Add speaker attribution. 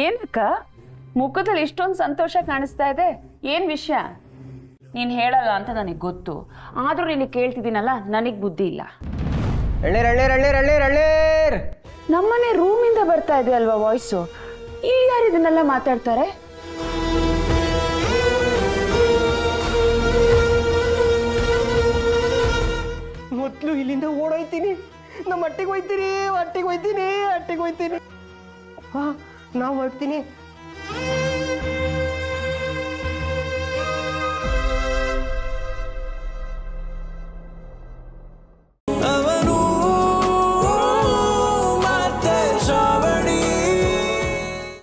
Speaker 1: ಏನಕ್ಕ ಮುಖದಲ್ಲಿ ಇಷ್ಟೊಂದು ಸಂತೋಷ ಕಾಣಿಸ್ತಾ ಇದೆ? ಏನು ವಿಷಯ? ನೀನು ಹೇಳಲ್ಲ ಅಂತ ನನಗೆ ಗೊತ್ತು, ಆದರೂ ನಿನಗೆ ಕೇಳ್ತಿದ್ದೀನಲ್ಲ, ನನಗೆ ಬುದ್ಧಿ ಇಲ್ಲ. ನಮ್ಮನೆ ರೂಮಿಂದ ಬರ್ತಾ ಇದೆ ಅಲ್ವಾ ವಾಯ್ಸು? ಇಲ್ಲಿ ಯಾರು ಇದನ್ನೆಲ್ಲ ಮಾತಾಡ್ತಾರೆ?
Speaker 2: ಮೊದಲು ಇಲ್ಲಿಂದ ಓಡೋಯ್ತೀನಿ, ನಮ್ಮ ಅಟ್ಟಿಗೆ ಹೋಯ್ತೀನಿ. ಹಾ, ನಾವು ಹೊರಡ್ತೀನಿ.